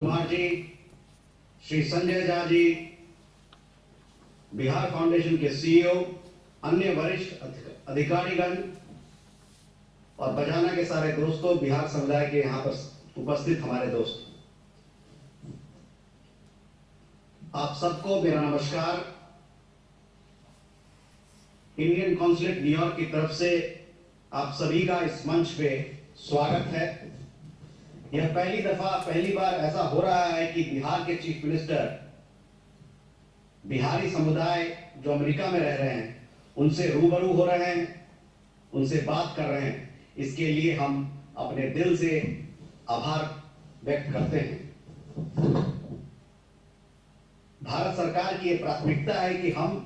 Kumar ji, Shri Sanjay Jha ji, Bihar foundation के CEO, अन्य वरिष्ठ अधिकारीगण और बजाना के सारे दोस्तों, बिहार समुदाय के यहाँ पर उपस्थित हमारे दोस्त, आप सबको मेरा नमस्कार। इंडियन कॉन्सुलेट न्यूयॉर्क की तरफ से आप सभी का इस मंच पे स्वागत है। यह पहली बार ऐसा हो रहा है कि बिहार के चीफ मिनिस्टर बिहारी समुदाय जो अमेरिका में रह रहे हैं उनसे रूबरू हो रहे हैं, उनसे बात कर रहे हैं। इसके लिए हम अपने दिल से आभार व्यक्त करते हैं। भारत सरकार की यह प्राथमिकता है कि हम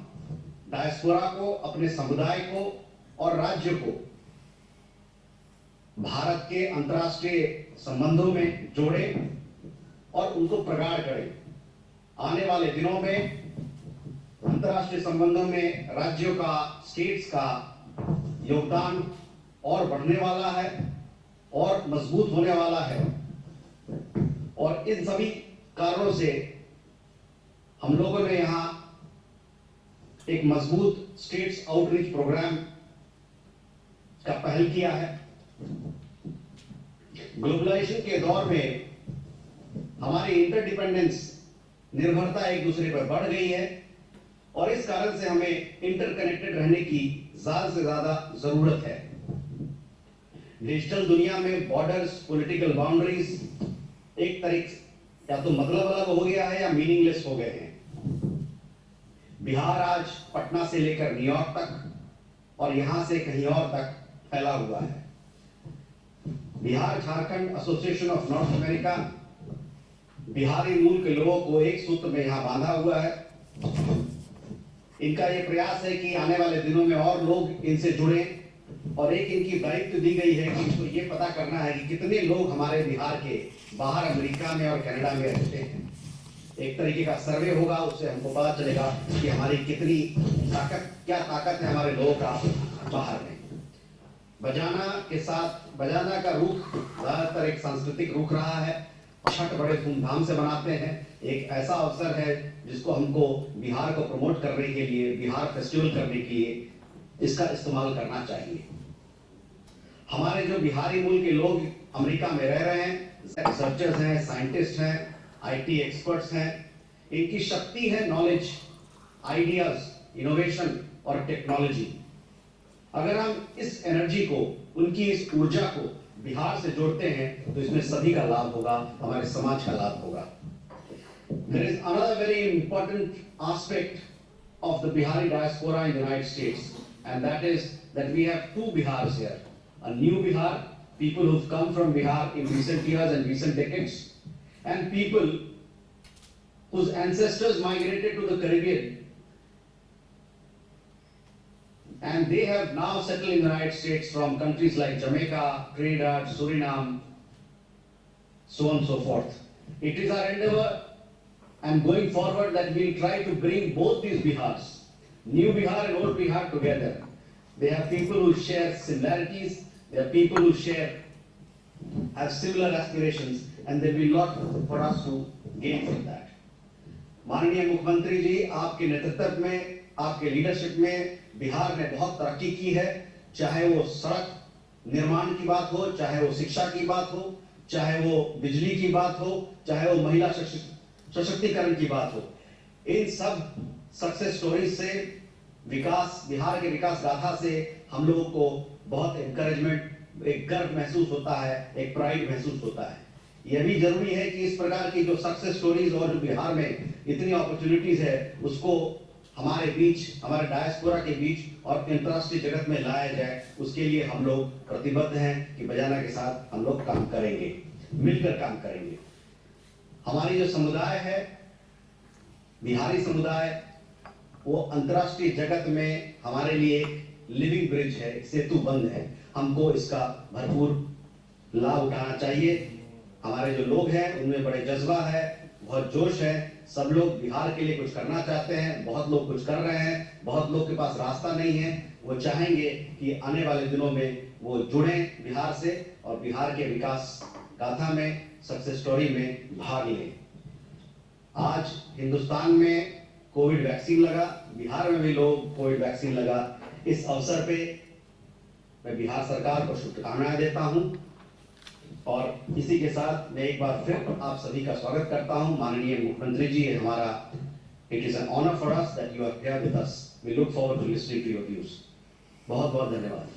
डायस्पोरा को, अपने समुदाय को और राज्य को भारत के अंतर्राष्ट्रीय संबंधों में जोड़ें और उनको प्रगाढ़ करें। आने वाले दिनों में अंतर्राष्ट्रीय संबंधों में राज्यों का, स्टेट्स का योगदान और बढ़ने वाला है और मजबूत होने वाला है। और इन सभी कारणों से हम लोगों ने यहाँ एक मजबूत स्टेट्स आउटरीच प्रोग्राम का पहल किया है। ग्लोबलाइजेशन के दौर में हमारी इंटरडिपेंडेंस, निर्भरता एक दूसरे पर बढ़ गई है और इस कारण से हमें इंटरकनेक्टेड रहने की ज्यादा से ज्यादा जरूरत है। डिजिटल दुनिया में बॉर्डर्स, पॉलिटिकल बाउंड्रीज एक तरीके या तो मतलब अलग हो गया है या मीनिंगलेस हो गए हैं। बिहार आज पटना से लेकर न्यूयॉर्क तक और यहां से कहीं और तक फैला हुआ है। Bihar Jharkhand association of north America Bihari मूल के लोगों को एक सूत्र में यहां बांधा हुआ है। इनका यह प्रयास है कि आने वाले दिनों में और लोग इनसे जुड़े और एक इनकी दायित्व दी गई है कि इनको ये पता करना है कि कितने लोग हमारे बिहार के बाहर अमेरिका में और कनाडा में रहते हैं। एक तरीके का सर्वे होगा, उससे हमको पता चलेगा कि हमारी कितनी ताकत, क्या ताकत है हमारे लोगों का बाहर में। बजाना के साथ, बजाना का रुख ज्यादातर एक सांस्कृतिक रुख रहा है। छठ बड़े धूमधाम से मनाते हैं। एक ऐसा अवसर है जिसको हमको बिहार को प्रमोट करने के लिए, बिहार फेस्टिवल करने के लिए इसका इस्तेमाल करना चाहिए। हमारे जो बिहारी मूल के लोग अमेरिका में रह रहे हैं, रिसर्चर्स हैं, साइंटिस्ट हैं, आईटी एक्सपर्ट्स हैं, इनकी शक्ति है नॉलेज, आइडियाज, इनोवेशन और टेक्नोलॉजी। अगर हम इस एनर्जी को, उनकी इस ऊर्जा को बिहार से जोड़ते हैं तो इसमें सभी का लाभ होगा, हमारे समाज का लाभ होगा। There is another very important aspect of the Bihari diaspora in the United States, and that is that we have two Bihars here. A new Bihar, people who've come from Bihar in recent years and recent decades, and people whose ancestors migrated to the Caribbean and they have now settled in the United States from countries like Jamaica, Trinidad, Suriname, so on and so forth. It is our endeavor and going forward that we'll try to bring both these Bihars, new Bihar and old Bihar, together. They have people who share similarities, they are people who have similar aspirations, and there will be a lot for us to gain from that. माननीय मुख्यमंत्री जी, आपके नेतृत्व में, आपके leadership में बिहार ने बहुत तरक्की की है। चाहे वो सड़क निर्माण की बात हो, चाहे वो शिक्षा की बात हो, चाहे वो बिजली की बात हो, चाहे वो महिला सशक्तिकरण की बात हो, इन सब सक्सेस स्टोरीज से, विकास, बिहार के विकास गाथा से हम लोगों को बहुत एनकरेजमेंट, एक गर्व महसूस होता है, एक प्राइड महसूस होता है। यह भी जरूरी है कि इस प्रकार की जो सक्सेस स्टोरीज और जो बिहार में इतनी अपॉर्चुनिटीज है उसको हमारे बीच, हमारे डायस्पोरा के बीच और अंतर्राष्ट्रीय जगत में लाया जाए। उसके लिए हम लोग प्रतिबद्ध हैं कि बजाना के साथ हम लोग काम करेंगे, मिलकर काम करेंगे। हमारी जो समुदाय है, बिहारी समुदाय, वो अंतर्राष्ट्रीय जगत में हमारे लिए एक लिविंग ब्रिज है, सेतु बंध है। हमको इसका भरपूर लाभ उठाना चाहिए। हमारे जो लोग हैं उनमें बड़े जज्बा है, बहुत जोश है। सब लोग बिहार के लिए कुछ करना चाहते हैं, बहुत लोग कुछ कर रहे हैं, बहुत लोग के पास रास्ता नहीं है। वो चाहेंगे कि आने वाले दिनों में वो जुड़ें बिहार से और बिहार के विकास गाथा में सक्सेस स्टोरी में भाग लें। आज हिंदुस्तान में कोविड वैक्सीन लगा, बिहार में भी लोग कोविड वैक्सीन लगा। इस अवसर पे मैं बिहार सरकार को शुभकामनाएं देता हूं और इसी के साथ मैं एक बार फिर आप सभी का स्वागत करता हूं। माननीय मुख्यमंत्री जी, हमारा it is an honour for us that you are here with us. We look forward to listening to your views. बहुत बहुत धन्यवाद।